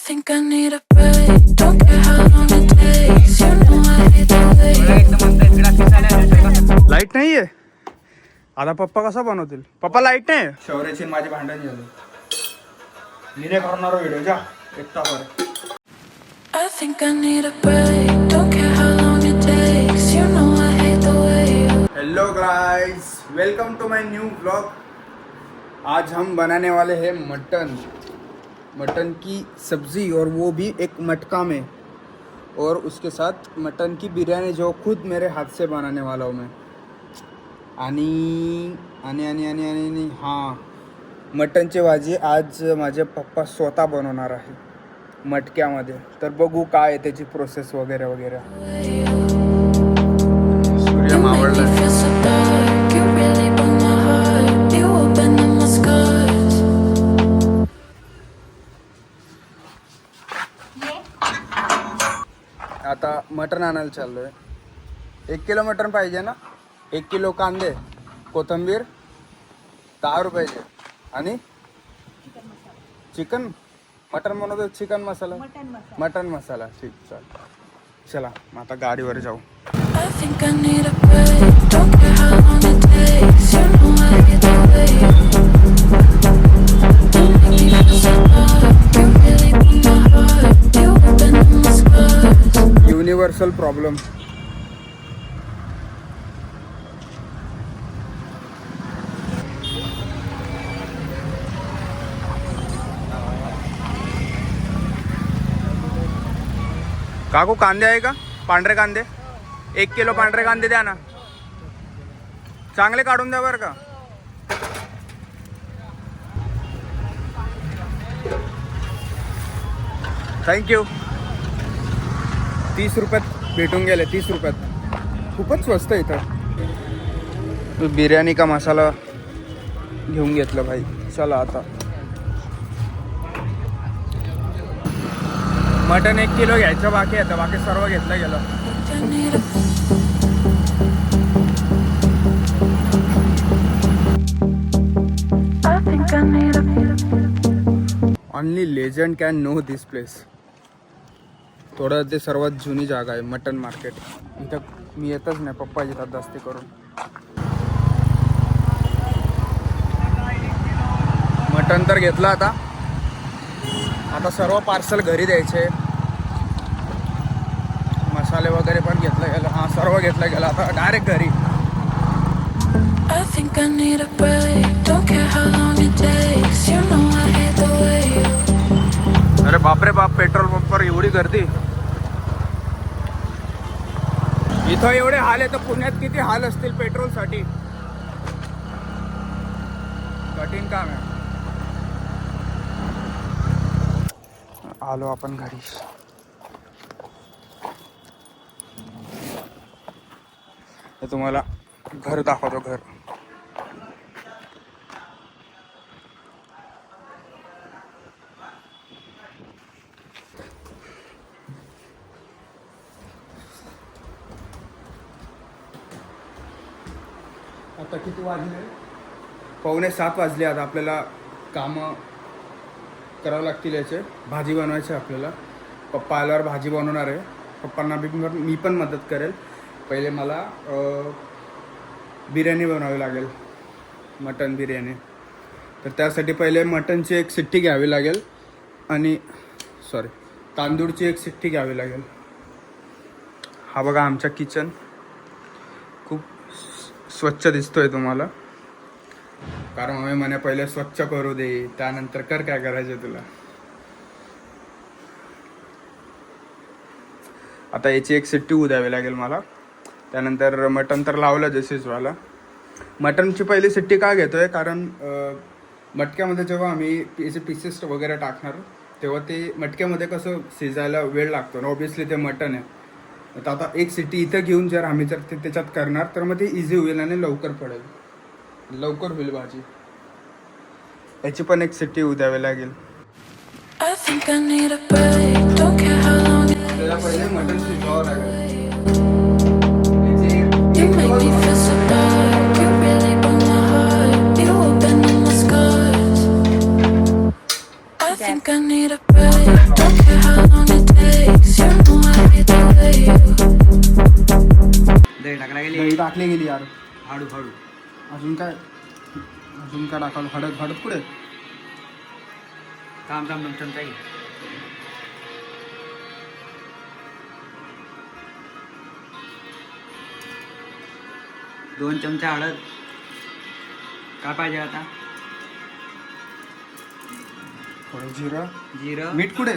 think I need a break. Don't care how long it takes. You know I hate the way. Light नाहीये. आता पप्पा कसा बनवतील? पप्पा लाईट नाही. शौर्याची माझी भांडण झाली. मी नाही करणार व्हिडिओ जा एकटा कर. I think I need a break. Don't care how long it takes. You know I hate the way you. Hello guys, welcome to my new blog. आज हम बनाने वाले हैं मटन की सब्जी और वो भी एक मटका में, और उसके साथ मटन की बिरयानी जो खुद मेरे हाथ से बनाने वाला हूँ मैं. आणि हां, मटनची भाजी आज माझे पप्पा स्वतः बनवणार आहे मटक्यामध्ये. तर बघू काय आहे त्याची प्रोसेस वगैरे वगैरे. सूर्य मावळला. Feel so dark. You really broke my heart. You opened up my scars. आता मटण आणायला चाललोय. 1 किलो मटण पाहिजे ना. 1 किलो कांदे, कोथिंबीर 10 रुपयाचे, आणि चिकन मटन बनवतो. चिकन मसाला, मटन मसाला. ठीक, चालेल. चला मग आता गाडीवर जाऊ. I think I need a break. Don't care how long it takes. You know I hate the way you. You make me feel so dark. You really broke my heart. You opened up my scars. Universal problem. काकू कांदे आहे का? पांढरे कांदे 1 kilo पांढरे कांदे द्या ना. चांगले काढून द्या बरं का. थँक्यू. 30 रुपयात भेटून गेले. 30 रुपयात खूपच स्वस्त इथं. बिर्याणी का मसाला घेऊन घेतलं भाई. चला आता मटन 1 किलो घ्यायचं बाकी आहे. बाकी सर्व घेतलं गेलं. I need a I think I need a only legend can know this place. थोडं ते सर्वात जुनी जागा आहे मटन मार्केट. इथं मी येतच नाही. पप्पा येतात जास्ती करून. मटन तर घेतलं. आता सर्व पार्सल घरी द्यायचे. मसाले वगैरे पण घेतलं गेलं. हां, सर्व घेतलं गेलं. आता डायरेक्ट घरी. I think I need a break. Don't care how long it takes. You know I hate the way you. अरे बापरे बाप, पेट्रोल पंपवर एवढी गर्दी. इथं एवढे हाल आहे तर पुण्यात किती हाल असतील पेट्रोलसाठी. कठीण काम आहे. आलो आपण घरी. हे तुम्हाला घर दाखवतो. घर आता किती वाजले? 6:45 वाजले. आता आपल्याला कामं करावं लागतील. याचे भाजी बनवायची आपल्याला. पप्पा आल्यावर भाजी बनवणार आहे. पप्पांना मी पण मदत करेल. पहिले मला बिर्याणी बनवावी लागेल, मटन बिर्याणी. तर त्यासाठी पहिले मटनची 1 शिट्टी घ्यावी लागेल, आणि तांदूळची 1 शिट्टी घ्यावी लागेल. हा बघा आमचा किचन. खूप स्वच्छ दिसतोय तुम्हाला, कारण मम्मी म्हणे पहिले स्वच्छ करू दे, त्यानंतर कर काय करायचं तुला. आता याची 1 शिट्टी होऊ द्यावी लागेल मला. त्यानंतर मटण तर लावलं जे शिजवायला. मटणची पहिली शिट्टी का घेतोय, कारण मटक्यामध्ये जेव्हा आम्ही याचे पीसेस वगैरे टाकणार तेव्हा ते मटक्यामध्ये कसं शिजायला वेळ लागतो ना. ऑब्विसली ते मटण आहे. तर आता 1 शिट्टी इथं घेऊन जर आम्ही ते त्याच्यात करणार तर मग ते इझी होईल आणि लवकर पडेल, लवकर होईल भाजी. याची पण 1 शिट्टी होऊ द्यावी लागेल. I think I need a break. Don't care how long it त्याला पहिले मटण शिजवावं लागेल. You make me feel so dark. You really broke my heart. You opened up my scars. I think I need a break. Don't टाकली गेली यार. हळू हळू. अजून काय टाकावं? हळद कुठे? थांब चमचा घे. 2 चमचे हळद. काय पाहिजे आता? थोडं जिरं. मीठ कुठे?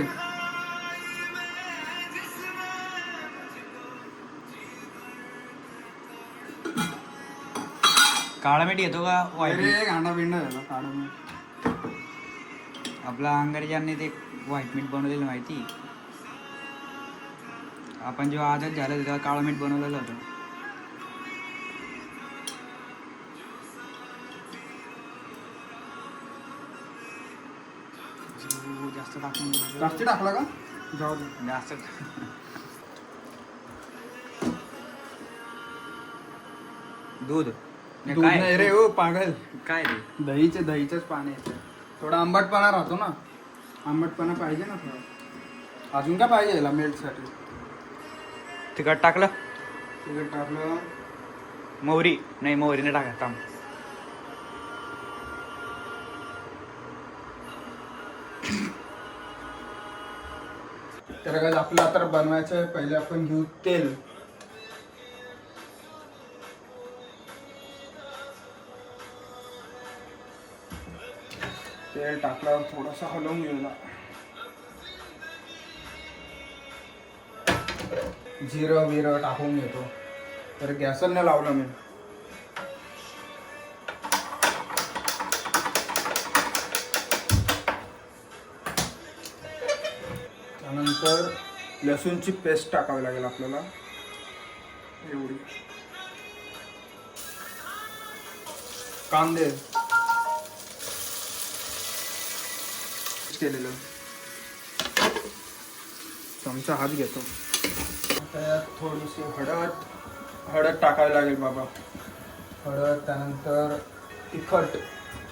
काळा मीठ येतो का? व्हाईट मीठ? अरे गांडा बिंडा झाला काढा मीठ. आपला अंगरजांनी ते व्हाईट मीठ बनवलेलं माहिती. आपण जेव्हा आजच झालं तेव्हा काळं मीठ बनवलेलं होतं. जास्त टाकून जास्त टाकला का? जाऊ दे. जास्त. दूध दूध नाही रे हो पागल. काय रे? दहीचेच पाणी आहे. थोडा आंबटपणा राहतो ना. आंबटपणा पाहिजे ना थोडा. अजून काय पाहिजे याला मेल्टसाठी? तिखट टाकलं. तिखट टाकलं. मोहरी नाही टाका. थांब. तर काय आपलं आता बनवायचं आहे. पहिले आपण घेऊ तेल. तेल टाकल्यावर थोडंसं हलवून घेऊया. जिरं बिरं टाकून घेतो. तर गॅसवर नाही लावलं मी. त्यानंतर लसूणची पेस्ट टाकावी लागेल आपल्याला एवढी. कांदे केलेलं. चमचा हात घेतो. आता यात थोडीशी हळद टाकावी लागेल बाबा. हळद. त्यानंतर तिखट,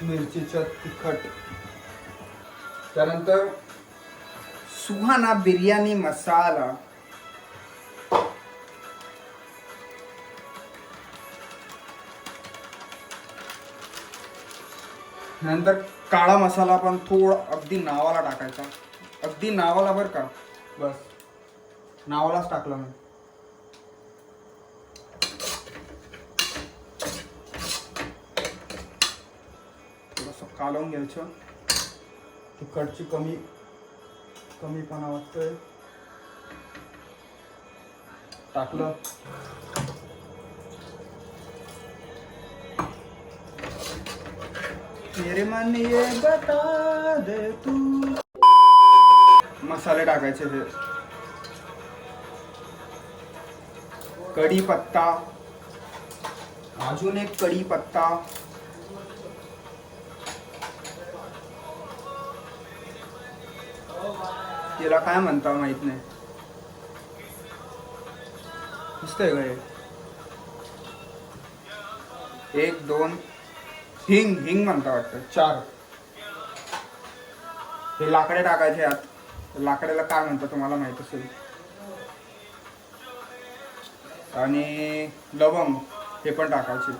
मिरचीचं तिखट. त्यानंतर सुहाना बिर्याणी मसाला. नंतर काळा मसाला पण थोडा अगदी नावाला टाकायचा. अगदी नावाला बरं का. बस नावालाच टाकलं मी. थोडंसं कालवून घ्यायचं. तिखटची कमीपणा वाटतोय. टाकलं. मेरे मन ये बता दे तू. मसाले टाकायचे हे. कढीपत्ता. अजून एक कढीपत्ता. त्याला काय म्हणता माहित नाही. दिसतंय का हे? 1 2 हिंग म्हणता वाटतं. 4 हे लाकडे टाकायचे यात. लाकड्याला काय म्हणतात तुम्हाला माहित असेल. आणि लवंग हे पण टाकायचे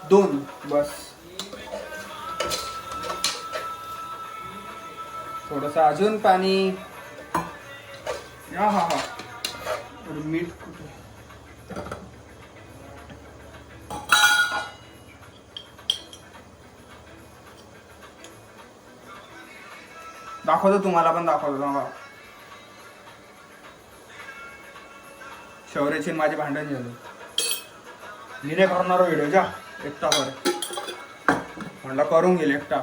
2 बस. थोडस अजून पाणी. हा मीठ कुठे? दाखवतो तुम्हाला पण दाखवतो. शौर्याची माझे भांडण झालं. मी नाही करणार व्हिडिओ. जा एकटा कर. म्हणला करून गेले एकटा.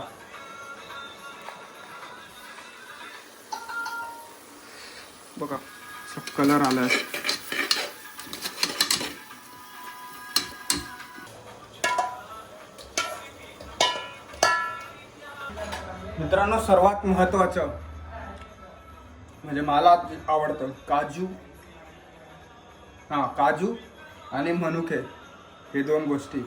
बघा कलर आलाय. मित्रांनो सर्वात महत्वाचं म्हणजे मला आवडतं काजू आणि मनुके हे 2 गोष्टी.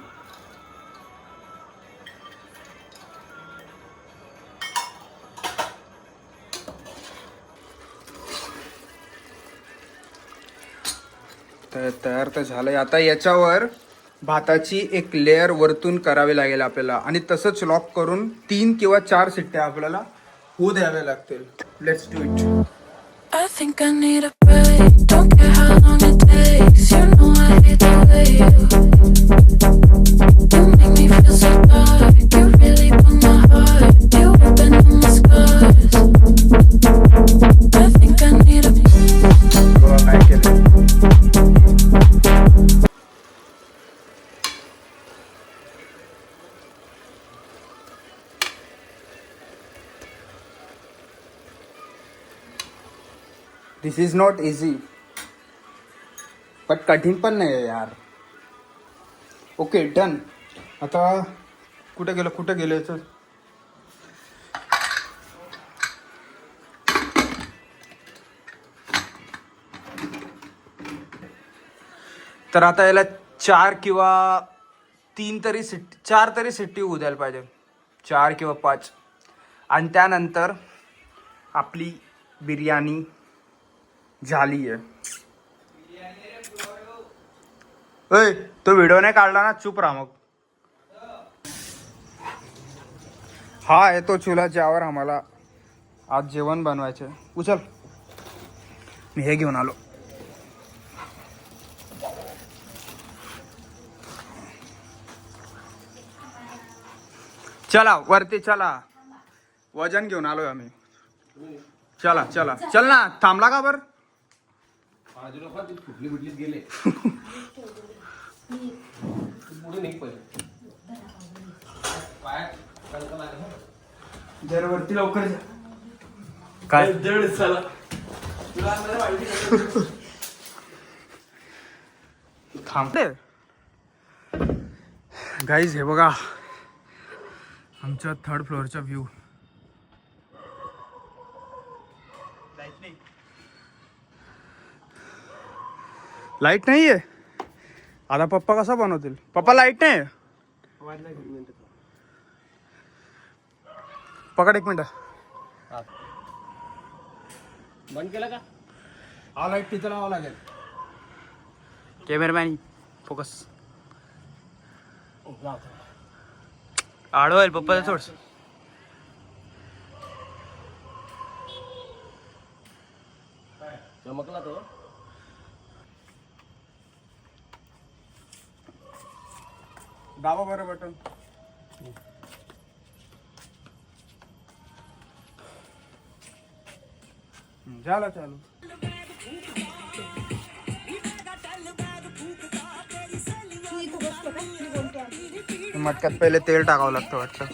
तयार तर झालंय. आता याच्यावर भाताची एक लेअर वरतून करावी लागेल आपल्याला आणि तसंच लॉक करून 3 किंवा 4 शिट्ट्या आपल्याला होऊ द्याव्या लागतील. Let's do it. I think I need a break. Don't care how long it takes. You know I hate the way you make me feel so dark. You really broke my heart. You opened up my scars. I think I need a काय केलं? दिस is not easy, but कठीण पण नाही आहे यार. Okay done. आता कुठे गेलं याचं? तर आता याला 4 किंवा 3 तरी सिट्टी, 4 तरी सिट्टी होऊ द्यायला पाहिजे, 4 किंवा 5. आणि त्यानंतर आपली बिर्याणी झाली आहे. ओय, तो व्हिडिओ नाही काढला ना, चुप राहा मग. हा आहे तो चुला ज्यावर आम्हाला आज जेवण बनवायचं आहे. उचल, मी हे घेऊन आलो. चला वरती चला, वजन घेऊन आलोय आम्ही. चला चला चल ना, थांबला का बर? गेले जर वरती लवकर जा. काय थांबते गाईज. हे बघा आमच्या 3rd फ्लोअरचा व्ह्यू. लाईट नाहीये. आता पप्पा कसा बनवतील? पप्पा लाईट नाही. पकड 1 मिनिट. बंद केला का? हा लाईट तिथं लावावं लागेल. Cameraman focus. आडवायला पप्पाला थोडस. चमकला तो. दाबा बरं बटन. झालं चालू. मटक्यात पहिले तेल टाकावं लागतं वाटतं.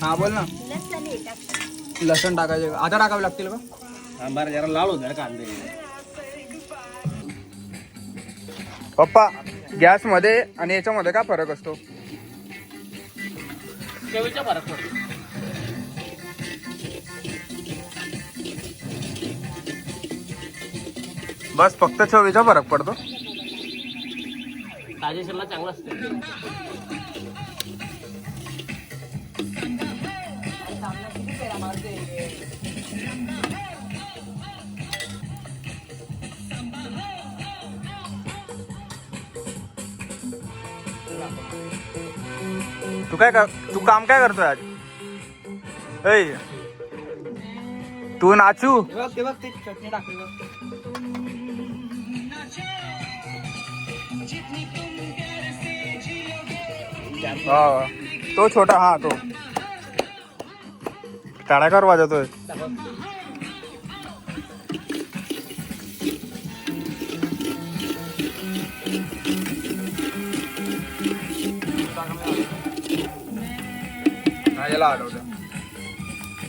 हा बोल ना. लसण टाकायचे का? आता टाकावे लागतील का? सांबार जरा लाल होता कांदे. पप्पा गॅस मध्ये आणि याच्यामध्ये काय फरक असतो? चवीचा फरक पडतो. बस फक्त चवीचा फरक पडतो. डायजेशनला चांगलं असतं. तू काम काय करतोय आज? ऐ तू नाचू. ते बघ ते चटणी टाकली बघ. हा तो छोटा. हा तो टाळ्याकर वाजवतोय. याला हलवलं.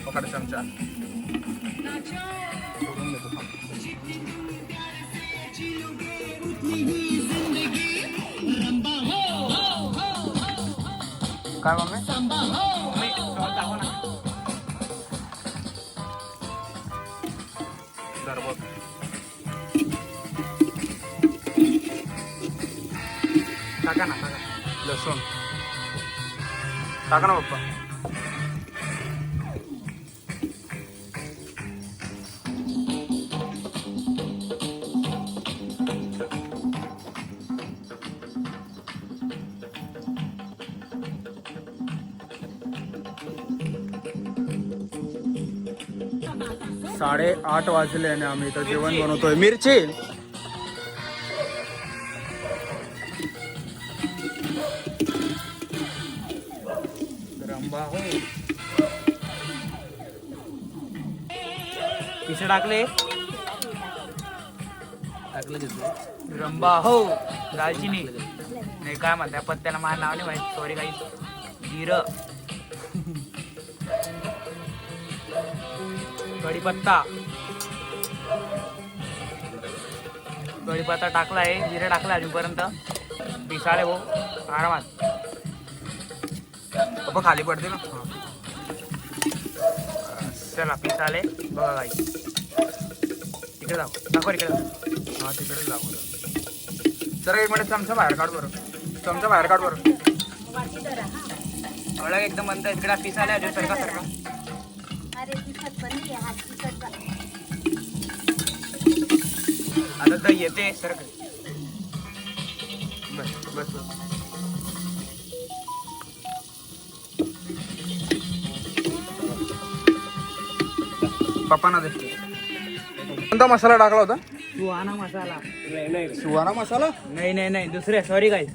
पकड चमचा. काय मम्मी? सरबत. टाका ना, टाका लसूण टाका ना पप्पा. साडे 8 वाजले आणि आम्ही इथं जेवण बनवतोय. मिरची पिसे टाकले रंबा हो दालचिनी नाही काय म्हणतात पत्त्याला माझं नाव नाही माहिती सॉरी काही जिरं कढीपत्ता टाकलाय जिरं टाकला अजूनपर्यंत पिसाळे भाऊ आरामात पप्पा खाली पडते ना. चला पिसाले बघा काही तिकडे दाखव इकडे हा तिकडेच दाखवलं. जरा 1 मिनिट चमचा बाहेर काढ बरं. चमचा बाहेर काढ बरं. हळद एकदम बंद इकडे पिसाले अजून सारखा आता दही येते सर बस बस बस. पप्पांना दे. कोणता मसाला टाकला होता? सुहाना मसाला सुहाना मसाला? नाही दुसरे सॉरी काही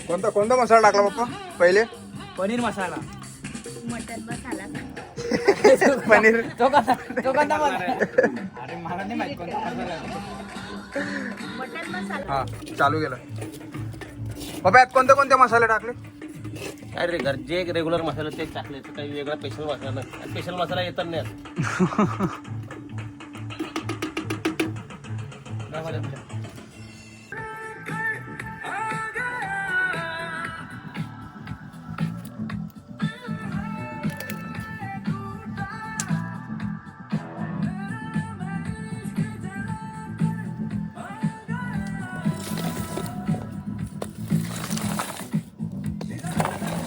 कोणता मसाला टाकला पप्पा पहिले? पनीर मसाला मटन मसाला. पनीर. तो कोणता अरे मला नाही माहित कोणता मसाला मटन मसाला. हा चालू केलं. पप्पा यात कोणते मसाले टाकले? अरे जे रेग्युलर मसाला तेच टाकले. काही वेगळा स्पेशल मसाला नाही. स्पेशल मसाला येतात नाही.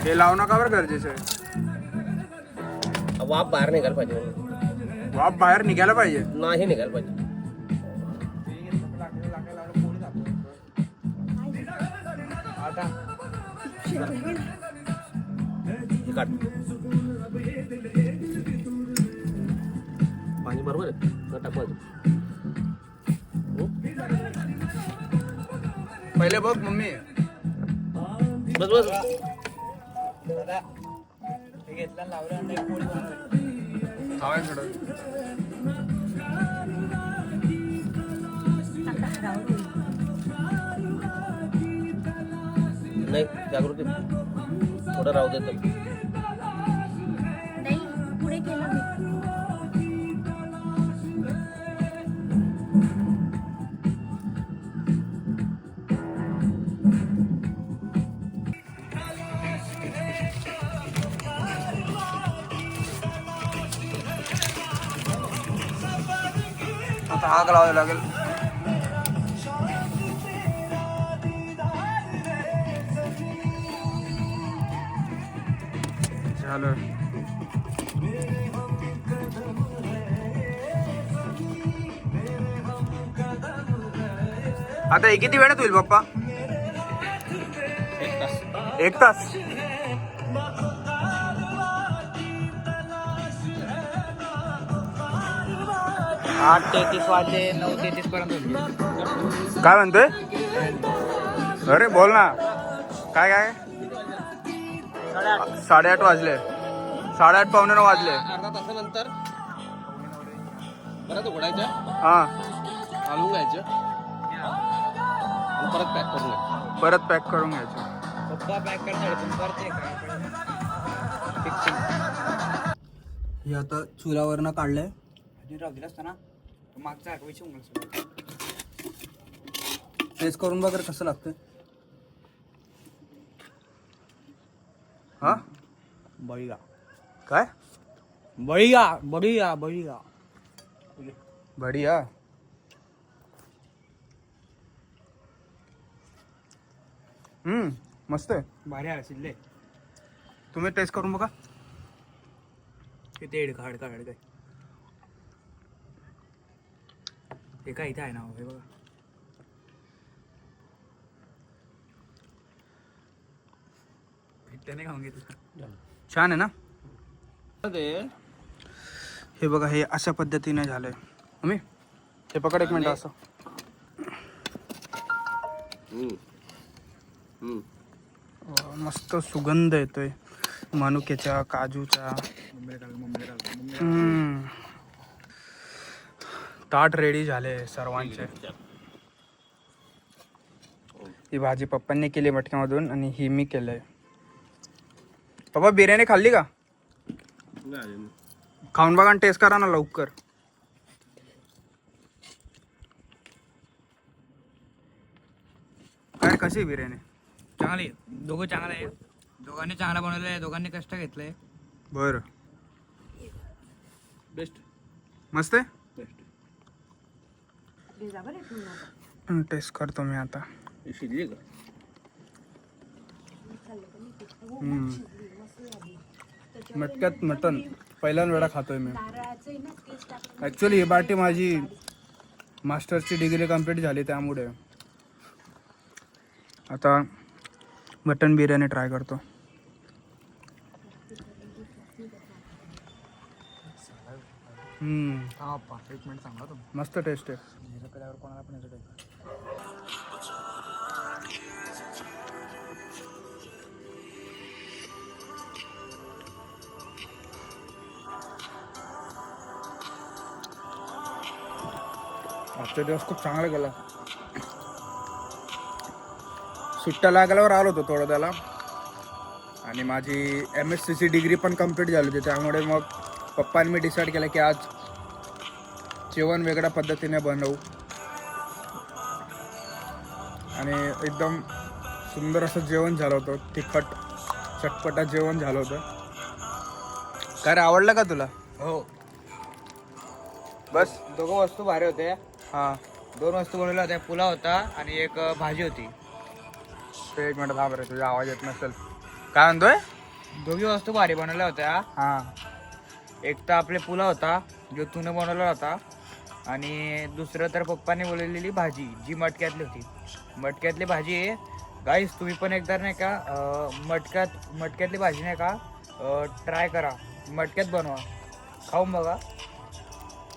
हे लावणं का बरं गरजेचं आहे? वाफ बाहेर निघायला पाहिजे. वाफ बाहेर निघायला पाहिजे. नाही निघायला पाहिजे. हे काढ. पाणी बरोबर आहे टाकवायचं. पहिले बघ मम्मी. बस बस घेतला लावलं पोळी हवाय थोडं. नाही जागृती थोडं राहू देत. नाही पुढे केलं मी. आता आग लावावी लागेल. झालं. आता हे किती वेळात होईल पप्पा? 1 तास. 8:33 वाजले 9:33 पर्यंत होते. काय म्हणतोय? अरे बोल ना. काय 8:30 वाजले. 8:30 पावणे 9 वाजले. अर्धा तासानंतर परत उघडायचं. हा हलवून घ्यायचं आणि परत पॅक करून घ्यायचं. परत पॅक करून घ्यायचं. पप्पा पॅक करणार पण करते काय फिक्सिंग हे आता चुलावरनं काढलंय. अजून राहू दिला असताना मागचा आठवायची उंगल. टेस्ट करून बघ कसं लागतं. हा बळीगा काय बळीगा बळीगा बळीगा. बढिया. मस्त आहे. भारी आला शिल्ले. तुम्ही टेस्ट करून बघा. किती एड काढ काय हे काय इथे आहे ना हे बघा. त्याने खाऊन घेतलं. छान आहे ना. ते हे बघा हे अशा पद्धतीने झालंय. आम्ही हे पकड एक मिनिट असं. मस्त सुगंध येतोय मनुक्याच्या काजूचा. ताट रेडी झाले सर्वांचे. ही भाजी पप्पांनी केली मटक्यामधून आणि ही मी केलंय. पप्पा बिर्याणी खाल्ली का. खाऊन बघा आणि टेस्ट करा ना लवकर. काय कशी बिर्याणी. चांगली. दोघं चांगलं आहे. दोघांनी चांगला बनवलं आहे. दोघांनी कष्ट घेतलंय. बर बेस्ट मस्त आहे. टेस्ट करतो मी आता. शिजली का. मटक्यात मटन पहिल्याच वेळा खातोय मी. ॲक्च्युली ही बाटी माझी मास्टरची डिग्री कंप्लीट झाली त्यामुळे आता मटन बिर्याणी ट्राय करतो. हा पप्पा एक मिनिट सांगा तुम्ही. मस्त टेस्ट आहे. कोणाला पण याचं काही. आजचा दिवस खूप चांगला गेला. सुट्ट्या लागल्यावर आलो होतो थोडं त्याला आणि माझी MSc डिग्री पण कंप्लीट झाली होती. त्यामुळे मग पप्पांनी मी डिसाईड केलं की आज जेवण वेगळ्या पद्धतीने बनवू आणि एकदम सुंदर असं जेवण झालं होतं. तिखट चटपटा जेवण झालं होतं. काय रे आवडलं का तुला. हो बस दोघं वस्तू भारी होते. हां 2 वस्तू बनवल्या होत्या. पुलाव होता आणि एक भाजी होती. ते एक मिनिट थांब रे तुझा आवाज येत नसेल. काय म्हणतोय. दोघी वस्तू भारी बनवल्या होत्या. हां एक तर आपले पुलाव होता जो तूने बनवला होता आणि दुसरं तर पप्पाने बोलवलेली भाजी जी मटक्यातली होती. मटक्यातली भाजी आहे गाईस. तुम्ही पण एकदा नाही का मटक्यातली भाजी नाही का ट्राय करा. मटक्यात बनवा खाऊन बघा.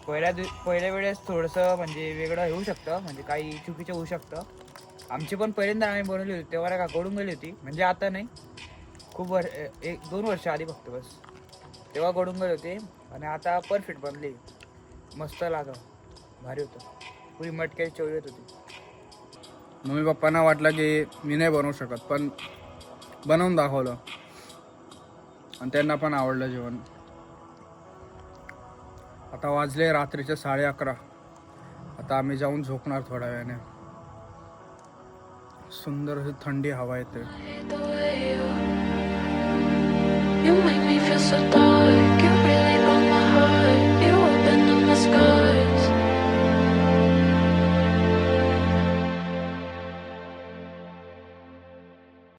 पहिल्या वेळेस थोडंसं म्हणजे वेगळं होऊ शकतं. म्हणजे काही चुकीचं होऊ शकतं. आमची पण पहिल्यांदा आम्ही बनवली होती तेव्हा का गळून गेली होती. म्हणजे आता नाही खूप 1-2 वर्ष आधी फक्त बस तेव्हा गळून गेले होते आणि आता परफेक्ट बनली. मस्त लागलं भारी होतं. पुरी मटक्याची चव येत होती. मम्मी पप्पांना वाटलं की मी नाही बनवू शकत पण बनवून दाखवलं आणि त्यांना पण आवडलं जेवण. आता वाजले रात्रीचे 11:30. आता आम्ही जाऊन झोपणार थोड्या वेळाने. सुंदर अशी थंडी हवा येते. You make me feel so dark.